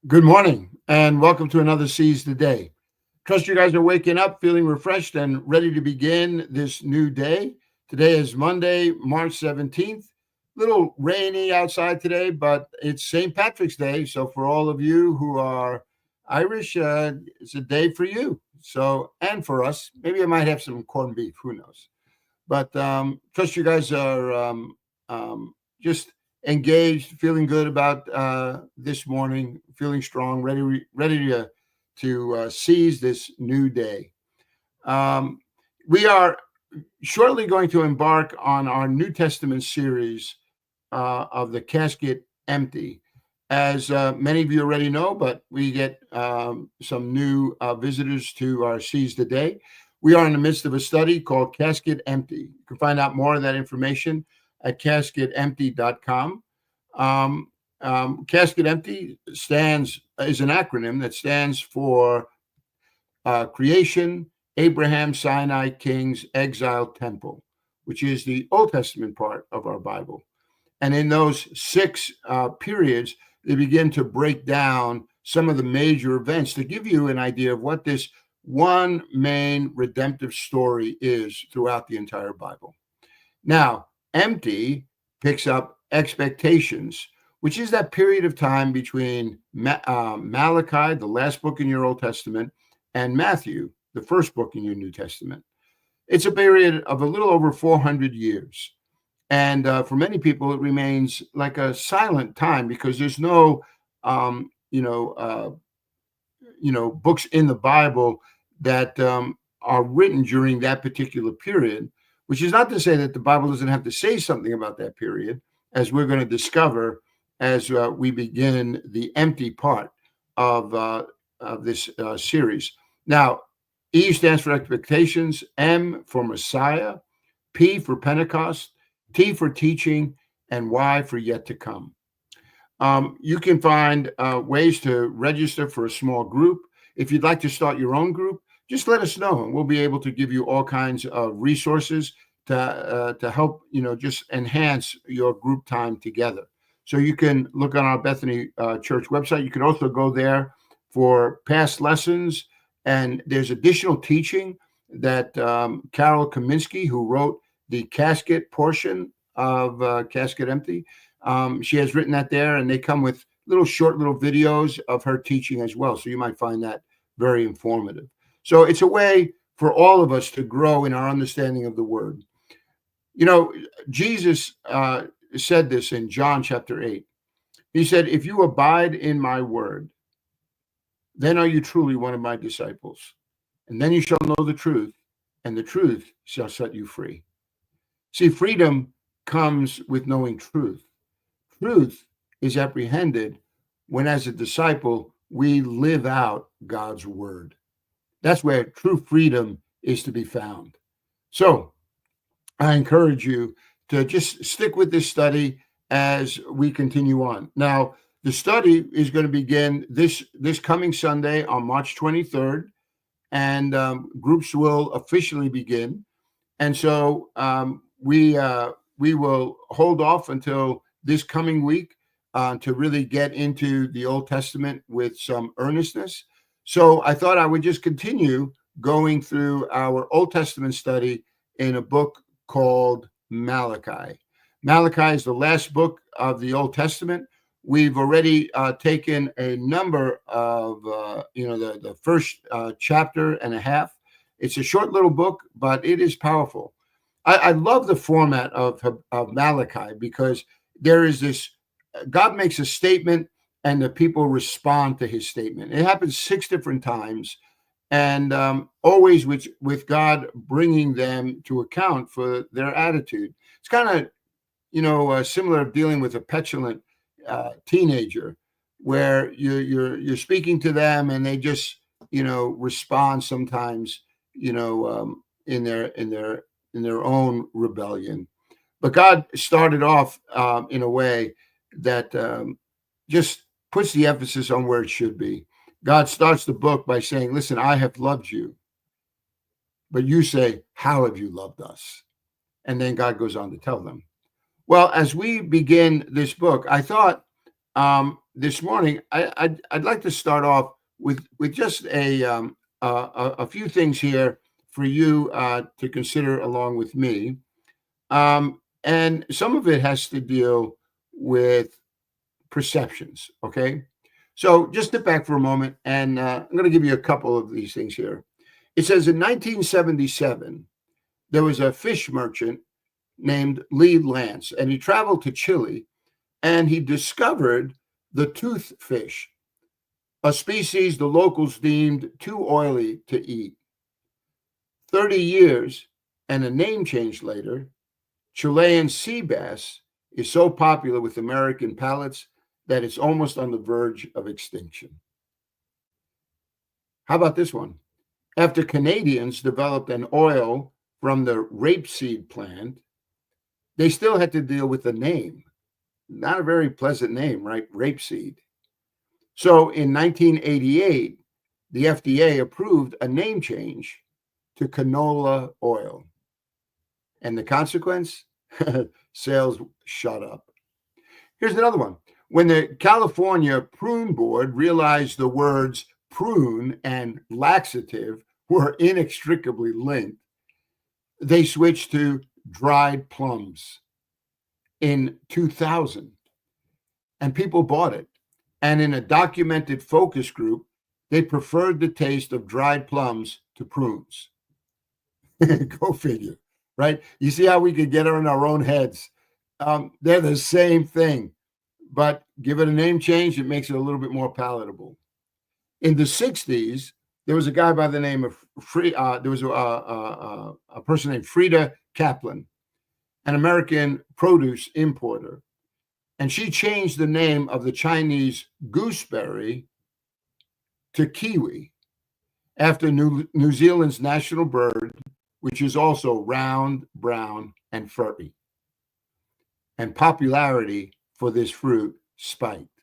Good morning and welcome to another Seize the Day. Trust you guys are waking up feeling refreshed and ready to begin this new day. Today is Monday, March 17th. Little rainy outside today, but it's St. Patrick's Day. So for all of you who are Irish, it's a day for you. So, and for us, maybe I might have some corned beef, who knows? But trust you guys are just engaged, feeling good about this morning, feeling strong, ready to seize this new day. Um, we are shortly going to embark on our New Testament series of the Casket Empty. As many of you already know, but we get some new visitors to our Seize the Day. We are in the midst of a study called Casket Empty. You can find out more of that information at casketempty.com. Casket Empty is an acronym that stands for Creation, Abraham, Sinai, Kings, Exile, Temple, which is the Old Testament part of our Bible. And in those six periods, they begin to break down some of the major events to give you an idea of what this one main redemptive story is throughout the entire Bible. Now, empty picks up expectations, which is that period of time between Malachi, the last book in your Old Testament, and Matthew, the first book in your New Testament. It's a period of a little over 400 years. And for many people, it remains like a silent time because there's no, books in the Bible that are written during that particular period, which is not to say that the Bible doesn't have to say something about that period, as we're going to discover as we begin the empty part of this series. Now, E stands for expectations, M for Messiah, P for Pentecost, T for teaching, and Y for yet to come. You can find ways to register for a small group. If you'd like to start your own group, just let us know, and we'll be able to give you all kinds of resources to help, just enhance your group time together. So you can look on our Bethany Church website. You can also go there for past lessons, and there's additional teaching that Carol Kaminsky, who wrote the Casket portion of Casket Empty, she has written that there, and they come with short little videos of her teaching as well. So you might find that very informative. So it's a way for all of us to grow in our understanding of the word. Jesus said this in John chapter 8. He said, "If you abide in my word, then are you truly one of my disciples. And then you shall know the truth, and the truth shall set you free." See, freedom comes with knowing truth. Truth is apprehended when, as a disciple, we live out God's word. That's where true freedom is to be found. So I encourage you to just stick with this study as we continue on. Now, the study is going to begin this coming Sunday on March 23rd, and groups will officially begin. And so we will hold off until this coming week to really get into the Old Testament with some earnestness. So I thought I would just continue going through our Old Testament study in a book called Malachi. Malachi is the last book of the Old Testament. We've already taken a number of, the first chapter and a half. It's a short little book, but it is powerful. I love the format of Malachi because there is this, God makes a statement and the people respond to his statement. It happens 6 different times, and always with God bringing them to account for their attitude. It's kind of, similar to dealing with a petulant teenager, where you're speaking to them and they just respond sometimes in their own rebellion. But God started off in a way that just puts the emphasis on where it should be. God starts the book by saying, "Listen, I have loved you," but you say, "How have you loved us?" And then God goes on to tell them. Well, as we begin this book, I thought this morning, I'd like to start off with just a few things here for you to consider along with me. And some of it has to deal with perceptions. Okay. So just step back for a moment, and I'm going to give you a couple of these things here. It says in 1977, there was a fish merchant named Lee Lance, and he traveled to Chile, and he discovered the toothfish, a species the locals deemed too oily to eat. 30 years and a name change later, Chilean sea bass is so popular with American palates that it's almost on the verge of extinction. How about this one? After Canadians developed an oil from the rapeseed plant, they still had to deal with the name. Not a very pleasant name, right? Rapeseed. So in 1988, the FDA approved a name change to canola oil. And the consequence? Sales shot up. Here's another one. When the California Prune Board realized the words prune and laxative were inextricably linked, they switched to dried plums in 2000. And people bought it. And in a documented focus group, they preferred the taste of dried plums to prunes. Go figure, right? You see how we could get in our own heads. They're the same thing, but give it a name change, it makes it a little bit more palatable. In the 60s, there was a guy by the name of there was a person named Frida Kaplan, an American produce importer. And she changed the name of the Chinese gooseberry to kiwi after New Zealand's national bird, which is also round, brown, and furry. And popularity for this fruit spiked.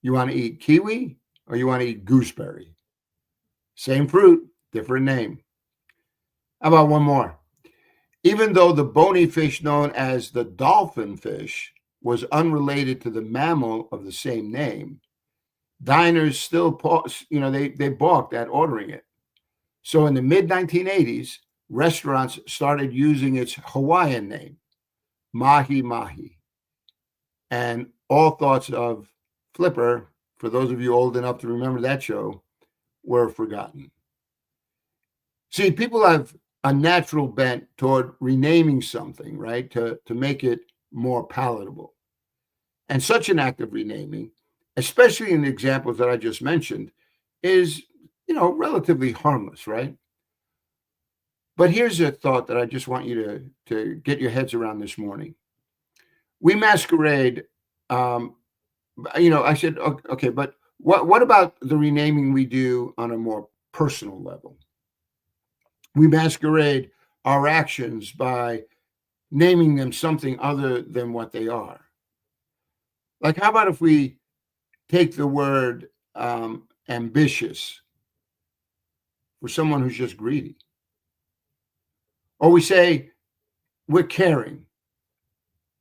You want to eat kiwi or you want to eat gooseberry? Same fruit, different name. How about one more? Even though the bony fish known as the dolphin fish was unrelated to the mammal of the same name, diners still, they balked at ordering it. So in the mid-1980s, restaurants started using its Hawaiian name, mahi mahi. And all thoughts of Flipper, for those of you old enough to remember that show, were forgotten. See, people have a natural bent toward renaming something, right, to make it more palatable. And such an act of renaming, especially in the examples that I just mentioned, is, relatively harmless, right? But here's a thought that I just want you to get your heads around this morning. We masquerade, I said, okay, but what about the renaming we do on a more personal level? We masquerade our actions by naming them something other than what they are. Like, how about if we take the word ambitious for someone who's just greedy? Or we say we're caring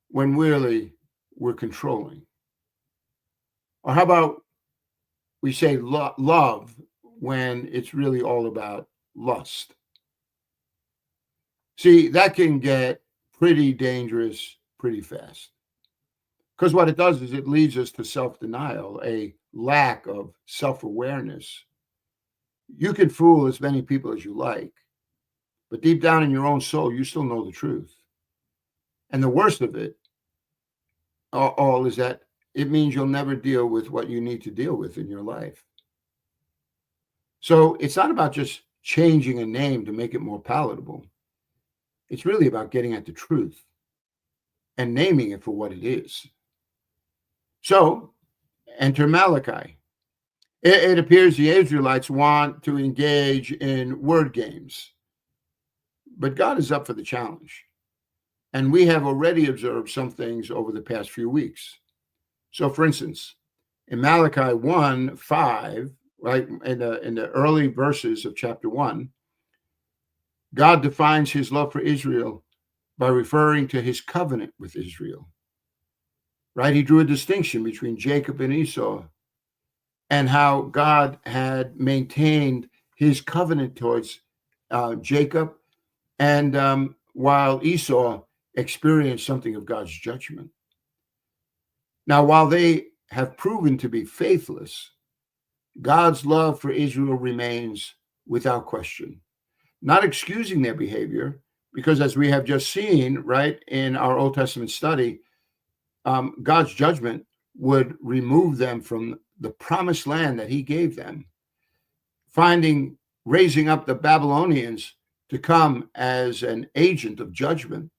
when really we're controlling. Or how about we say love when it's really all about lust? See, that can get pretty dangerous pretty fast. Because what it does is it leads us to self-denial, a lack of self-awareness. You can fool as many people as you like, but deep down in your own soul, you still know the truth. And the worst of it all is that it means you'll never deal with what you need to deal with in your life. So it's not about just changing a name to make it more palatable. It's really about getting at the truth and naming it for what it is. So enter Malachi. It appears the Israelites want to engage in word games, but God is up for the challenge. And we have already observed some things over the past few weeks. So, for instance, in Malachi 1:5, right, in the early verses of chapter 1, God defines his love for Israel by referring to his covenant with Israel. right? He drew a distinction between Jacob and Esau, and how God had maintained his covenant towards Jacob, and while Esau experienced something of God's judgment. Now, while they have proven to be faithless, God's love for Israel remains without question, not excusing their behavior, because as we have just seen, right, in our Old Testament study, God's judgment would remove them from the promised land that he gave them, raising up the Babylonians to come as an agent of judgment,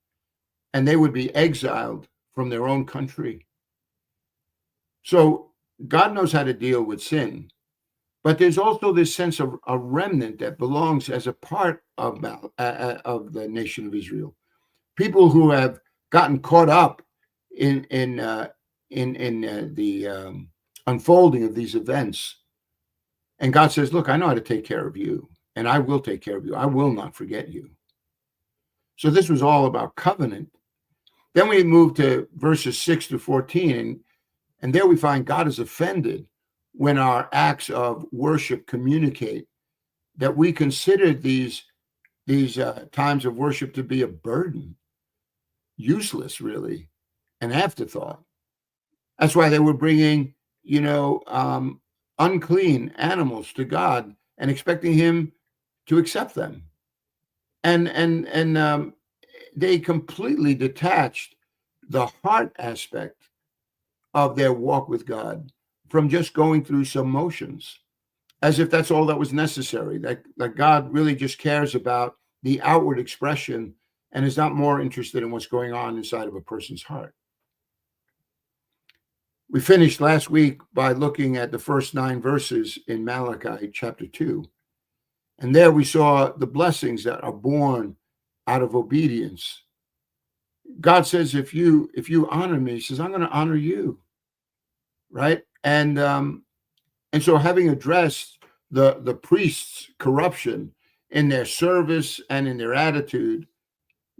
and they would be exiled from their own country. So God knows how to deal with sin, but there's also this sense of a remnant that belongs as a part of the nation of Israel. People who have gotten caught up in the unfolding of these events, and God says, "Look, I know how to take care of you, and I will take care of you. I will not forget you." So this was all about covenant. Then we move to verses 6 to 14, and there we find God is offended when our acts of worship communicate that we consider these times of worship to be a burden, useless, really, an afterthought. That's why they were bringing, unclean animals to God and expecting him to accept them. And they completely detached the heart aspect of their walk with God from just going through some motions, as if that's all that was necessary, that God really just cares about the outward expression and is not more interested in what's going on inside of a person's heart. We finished last week by looking at the first 9 verses in Malachi chapter 2. And there we saw the blessings that are born out of obedience. God says, if you honor me, he says, I'm going to honor you. Right? And so having addressed the priests' corruption in their service and in their attitude,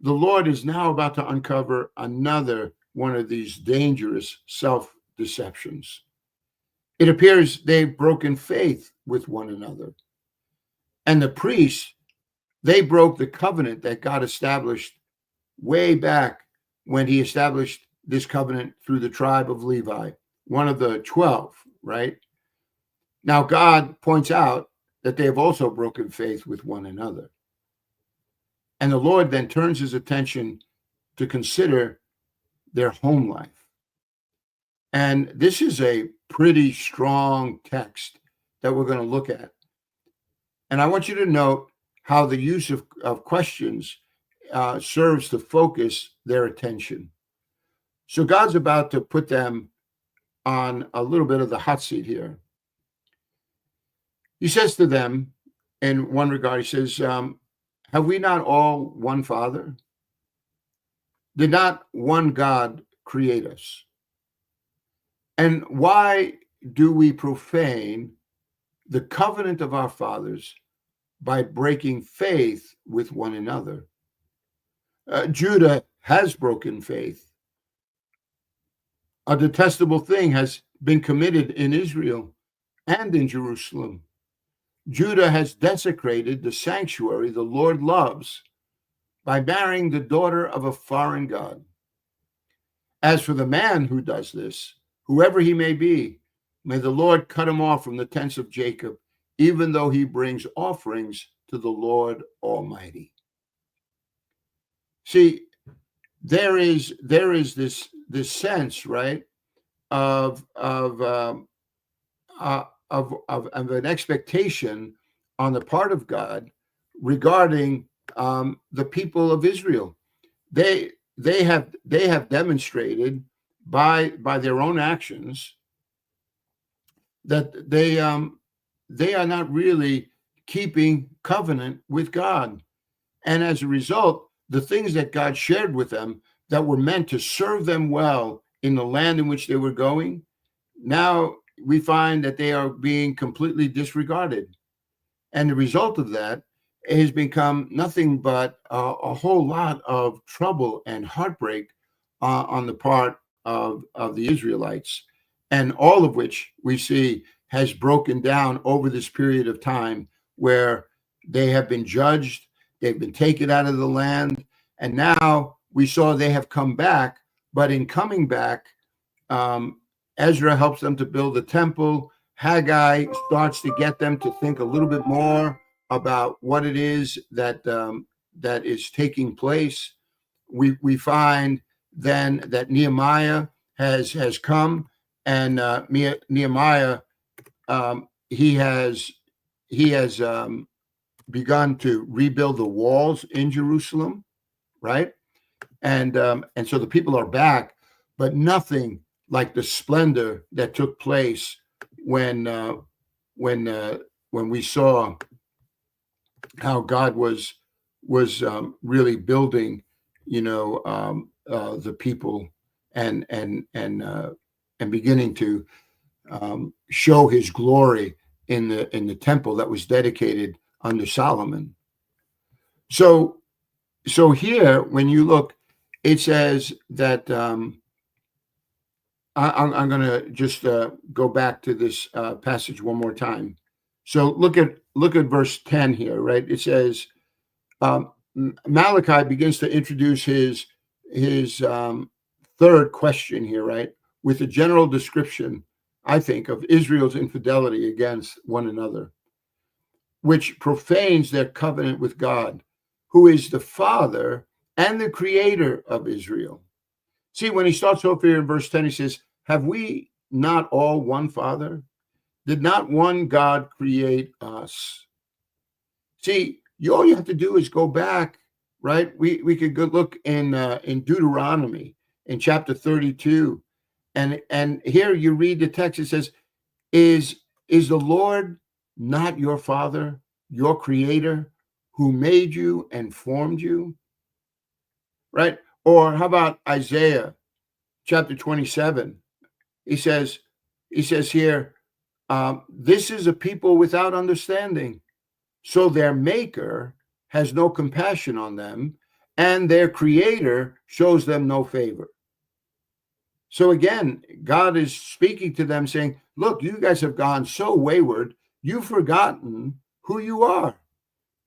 the Lord is now about to uncover another one of these dangerous self-deceptions. It appears they've broken faith with one another. And the priests, they broke the covenant that God established way back when he established this covenant through the tribe of Levi, one of the 12, right? Now, God points out that they have also broken faith with one another. And the Lord then turns his attention to consider their home life. And this is a pretty strong text that we're going to look at. And I want you to note how the use of questions serves to focus their attention. So God's about to put them on a little bit of the hot seat here. He says to them, in one regard, he says, have we not all one Father? Did not one God create us? And why do we profane the covenant of our fathers by breaking faith with one another? Judah has broken faith. A detestable thing has been committed in Israel and in Jerusalem. Judah has desecrated the sanctuary the Lord loves by marrying the daughter of a foreign god. As for the man who does this, whoever he may be, may the Lord cut him off from the tents of Jacob, even though he brings offerings to the Lord Almighty. See, there is this sense, right, of an expectation on the part of God regarding the people of Israel. They have demonstrated by their own actions that they are not really keeping covenant with God, and as a result, the things that God shared with them that were meant to serve them well in the land in which they were going, now we find that they are being completely disregarded. And the result of that has become nothing but a whole lot of trouble and heartbreak on the part of the Israelites, and all of which we see has broken down over this period of time where they have been judged, they've been taken out of the land, and now we saw they have come back. But in coming back, Ezra helps them to build the temple. Haggai starts to get them to think a little bit more about what it is that that is taking place. We find then that Nehemiah has come, and Nehemiah he has begun to rebuild the walls in Jerusalem, right? And so the people are back, but nothing like the splendor that took place when we saw how God was really building, the people and beginning to show His glory in the temple that was dedicated under Solomon. So here, when you look, it says that I'm going to just go back to this passage one more time. So look at verse 10 here, right? It says Malachi begins to introduce his third question here, right? With a general description, I think, of Israel's infidelity against one another, which profanes their covenant with God, who is the Father and the Creator of Israel. See, when he starts off here in verse 10, he says, have we not all one Father? Did not one God create us? See, all you have to do is go back, right? We could go look in Deuteronomy in chapter 32, and here you read the text. It says, "Is the Lord not your Father, your Creator, who made you and formed you?" Right? Or how about Isaiah chapter 27? He says here, this is a people without understanding, so their maker has no compassion on them, and their creator shows them no favor. So again, God is speaking to them saying, look, you guys have gone so wayward, you've forgotten who you are.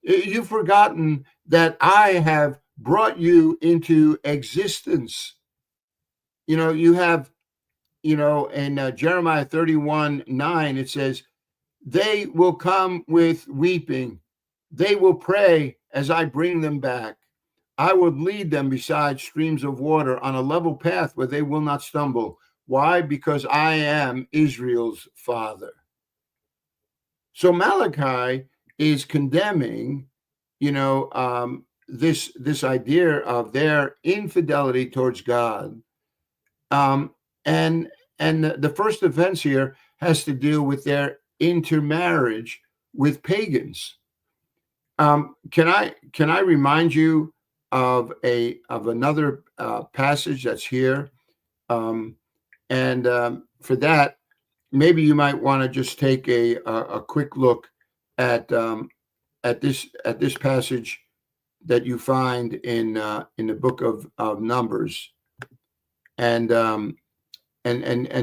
You've forgotten that I have brought you into existence. You have, in Jeremiah 31:9, it says, they will come with weeping. They will pray as I bring them back. I will lead them beside streams of water on a level path where they will not stumble. Why? Because I am Israel's Father. So Malachi is condemning, this idea of their infidelity towards God. And the first offense here has to do with their intermarriage with pagans. Can I remind you of another passage that's here? For that, maybe you might want to just take a quick look at this passage that you find in the book of Numbers, and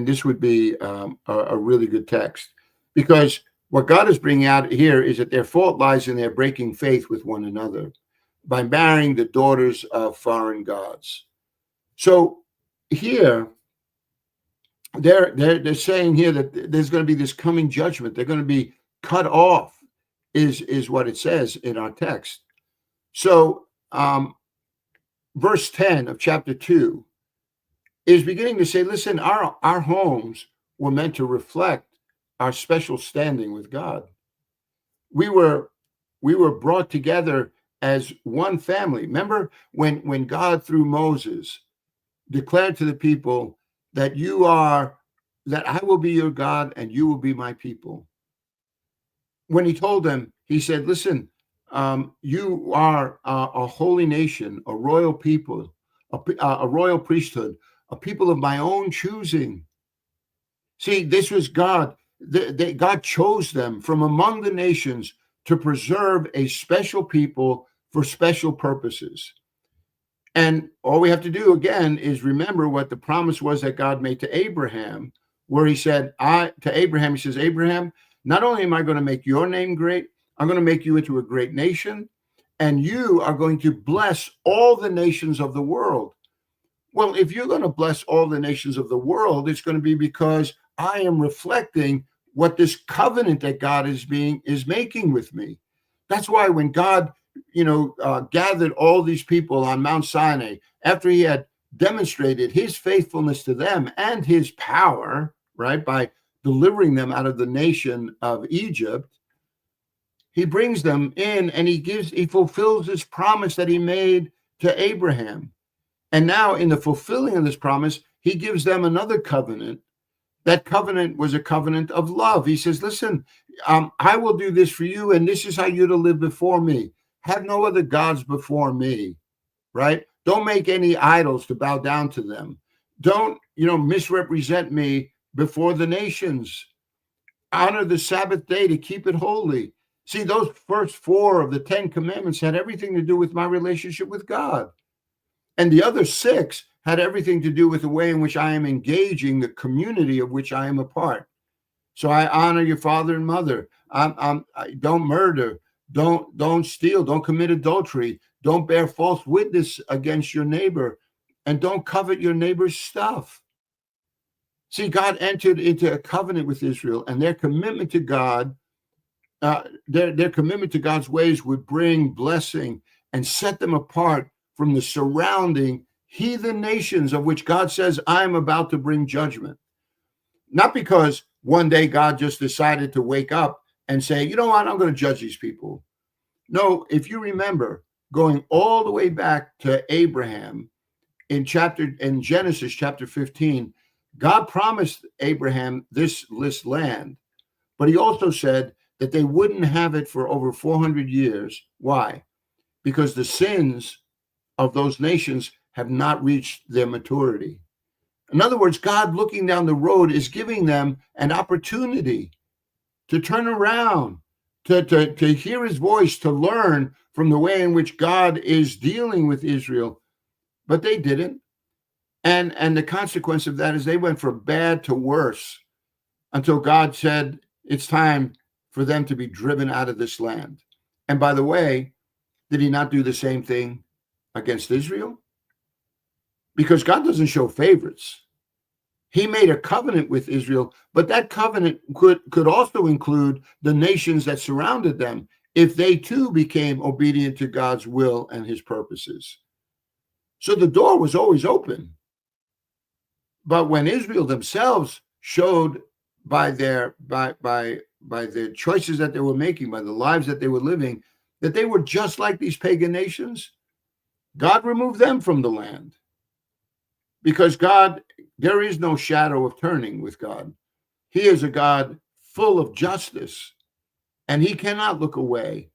this would be a really good text, because what God is bringing out here is that their fault lies in their breaking faith with one another by marrying the daughters of foreign gods. So here, they're saying here that there's going to be this coming judgment. They're going to be cut off, is what it says in our text. So verse 10 of chapter 2 is beginning to say, listen, our homes were meant to reflect our special standing with God. We were brought together as one family. Remember when God, through Moses, declared to the people that that I will be your God and you will be my people. When he told them, he said, listen, you are a holy nation, a royal people, a royal priesthood, a people of my own choosing. See, this was God. God chose them from among the nations to preserve a special people for special purposes. And all we have to do again is remember what the promise was that God made to Abraham, where he said, to Abraham, he says, Abraham, not only am I going to make your name great, I'm going to make you into a great nation, and you are going to bless all the nations of the world. Well, if you're going to bless all the nations of the world, it's going to be because I am reflecting what this covenant that God is making with me. That's why when God, gathered all these people on Mount Sinai, after he had demonstrated his faithfulness to them and his power, right, by delivering them out of the nation of Egypt, he brings them in and he fulfills his promise that he made to Abraham. And now in the fulfilling of this promise, he gives them another covenant. That covenant was a covenant of love. He says, listen, I will do this for you, and this is how you're to live before me. Have no other gods before me, right? Don't make any idols to bow down to them. Don't, misrepresent me before the nations. Honor the Sabbath day to keep it holy. See, those first 4 of the 10 commandments had everything to do with my relationship with God. And the other 6 had everything to do with the way in which I am engaging the community of which I am a part. So I honor your father and mother. Don't murder. Don't steal. Don't commit adultery. Don't bear false witness against your neighbor. And don't covet your neighbor's stuff. See, God entered into a covenant with Israel, and their commitment to God, their commitment to God's ways would bring blessing and set them apart from the surrounding heathen nations of which God says, I am about to bring judgment. Not because one day God just decided to wake up and say, you know what, I'm going to judge these people. No, if you remember, going all the way back to Abraham in Genesis chapter 15, God promised Abraham this land, but he also said that they wouldn't have it for over 400 years. Why? Because the sins of those nations have not reached their maturity. In other words, God looking down the road is giving them an opportunity to turn around, to hear his voice, to learn from the way in which God is dealing with Israel. But they didn't. And the consequence of that is they went from bad to worse until God said it's time for them to be driven out of this land. And by the way, did he not do the same thing against Israel? Because God doesn't show favorites. He made a covenant with Israel, but that covenant could also include the nations that surrounded them if they too became obedient to God's will and his purposes. So the door was always open. But when Israel themselves showed by the choices that they were making, by the lives that they were living, that they were just like these pagan nations, God removed them from the land. Because there is no shadow of turning with God. He is a God full of justice, and he cannot look away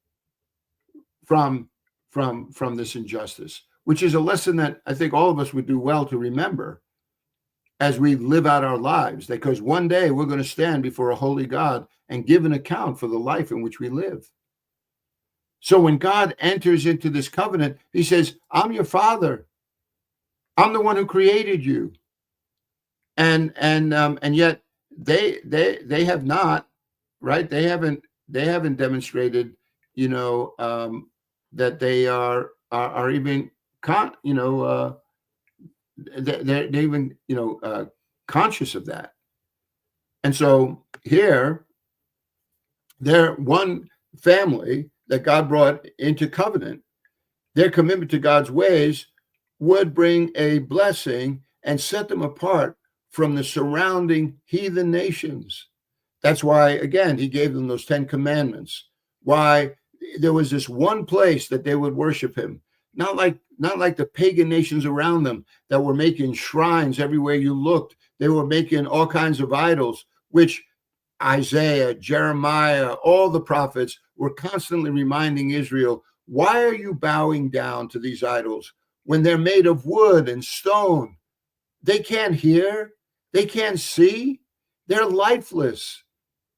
from this injustice, which is a lesson that I think all of us would do well to remember as we live out our lives, because one day we're going to stand before a holy God and give an account for the life in which we live. So when God enters into this covenant, he says, I'm your father. I'm the one who created you. And yet they have not, right? They haven't demonstrated, that they are even they're even conscious of that. And so here, they're one family that God brought into covenant. Their commitment to God's ways would bring a blessing and set them apart from the surrounding heathen nations. That's why, again, he gave them those 10 commandments. Why there was this one place that they would worship him. Not like the pagan nations around them that were making shrines everywhere you looked. They were making all kinds of idols, which Isaiah, Jeremiah, all the prophets were constantly reminding Israel, why are you bowing down to these idols when they're made of wood and stone? They can't hear. They can't see. They're lifeless.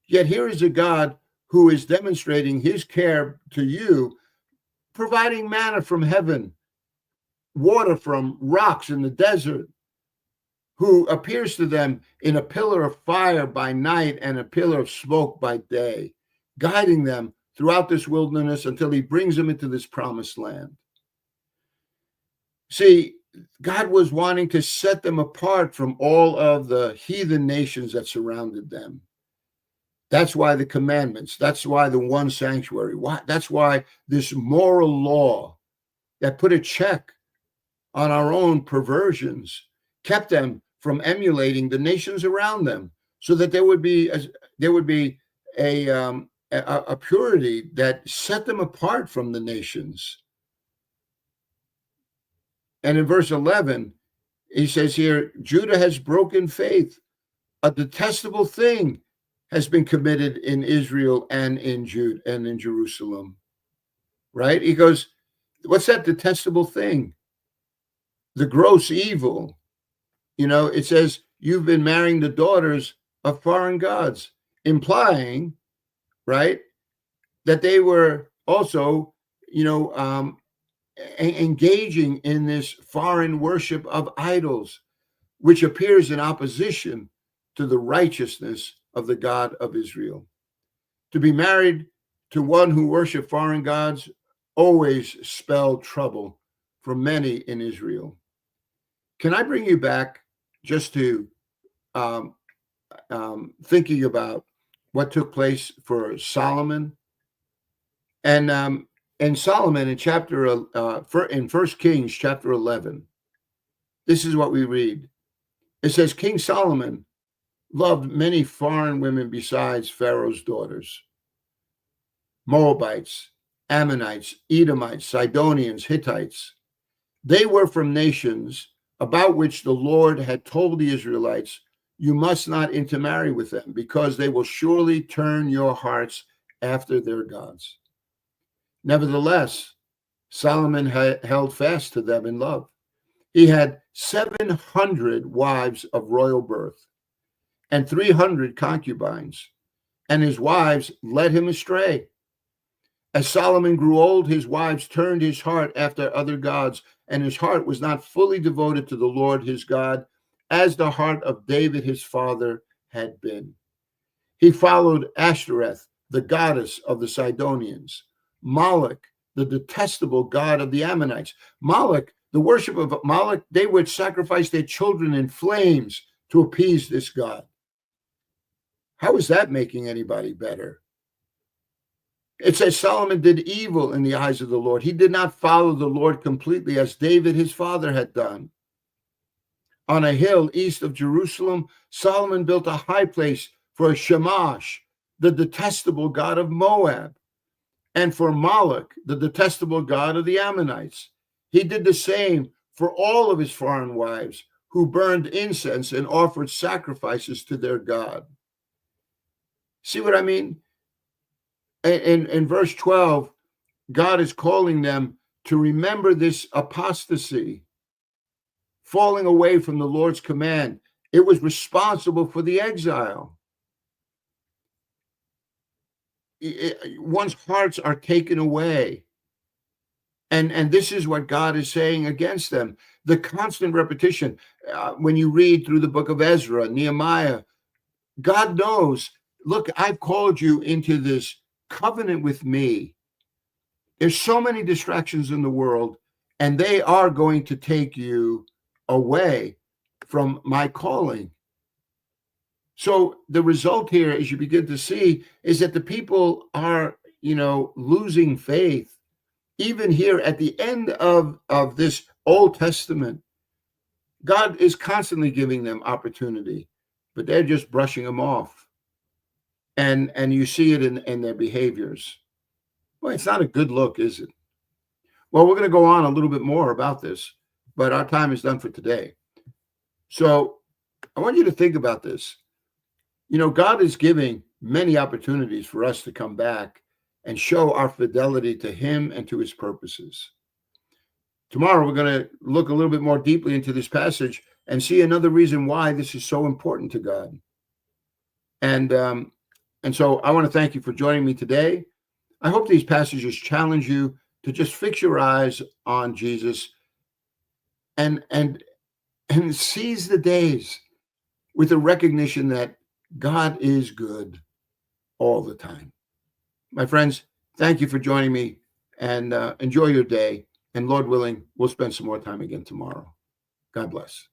Yet here is a God who is demonstrating his care to you, providing manna from heaven, water from rocks in the desert, who appears to them in a pillar of fire by night and a pillar of smoke by day, guiding them throughout this wilderness until he brings them into this promised land. See, God was wanting to set them apart from all of the heathen nations that surrounded them. That's why the commandments, that's why the one sanctuary, that's why this moral law that put a check on our own perversions kept them from emulating the nations around them, so that there would be a purity that set them apart from the nations. And in verse 11, he says here, Judah has broken faith. A detestable thing has been committed in Israel and in Judah and in Jerusalem. Right? He goes, what's that detestable thing? The gross evil. It says, you've been marrying the daughters of foreign gods, implying, right, that they were also, engaging in this foreign worship of idols, which appears in opposition to the righteousness of the God of Israel. To be married to one who worshiped foreign gods always spelled trouble for many in Israel. Can I bring you back just to thinking about what took place for Solomon? And Solomon in in 1 Kings chapter 11, this is what we read. It says, King Solomon loved many foreign women besides Pharaoh's daughters, Moabites, Ammonites, Edomites, Sidonians, Hittites. They were from nations about which the Lord had told the Israelites, you must not intermarry with them, because they will surely turn your hearts after their gods. Nevertheless, Solomon held fast to them in love. He had 700 wives of royal birth and 300 concubines, and his wives led him astray. As Solomon grew old, his wives turned his heart after other gods, and his heart was not fully devoted to the Lord his God, as the heart of David his father had been. He followed Ashtoreth, the goddess of the Sidonians, Moloch, the detestable god of the Ammonites. Moloch, the worship of Moloch, they would sacrifice their children in flames to appease this god. How is that making anybody better? It says Solomon did evil in the eyes of the Lord. He did not follow the Lord completely as David his father had done. On a hill east of Jerusalem, Solomon built a high place for Shamash, the detestable god of Moab, and for Moloch, the detestable god of the Ammonites. He did the same for all of his foreign wives, who burned incense and offered sacrifices to their god. See what I mean? In verse 12, God is calling them to remember this apostasy, falling away from the Lord's command. It was responsible for the exile. One's hearts are taken away. And this is what God is saying against them. The constant repetition. When you read through the book of Ezra, Nehemiah, God knows, look, I've called you into this covenant with me. There's so many distractions in the world, and they are going to take you away from my calling. So the result here, as you begin to see, is that the people are, losing faith. Even here at the end of this Old Testament, God is constantly giving them opportunity, but they're just brushing them off. And you see it in their behaviors. Well, it's not a good look, is it? Well, we're going to go on a little bit more about this, but our time is done for today. So I want you to think about this. God is giving many opportunities for us to come back and show our fidelity to him and to his purposes. Tomorrow, we're going to look a little bit more deeply into this passage and see another reason why this is so important to God. And so I want to thank you for joining me today. I hope these passages challenge you to just fix your eyes on Jesus and seize the days with the recognition that God is good all the time. My friends, thank you for joining me, and enjoy your day. And Lord willing, we'll spend some more time again tomorrow. God bless.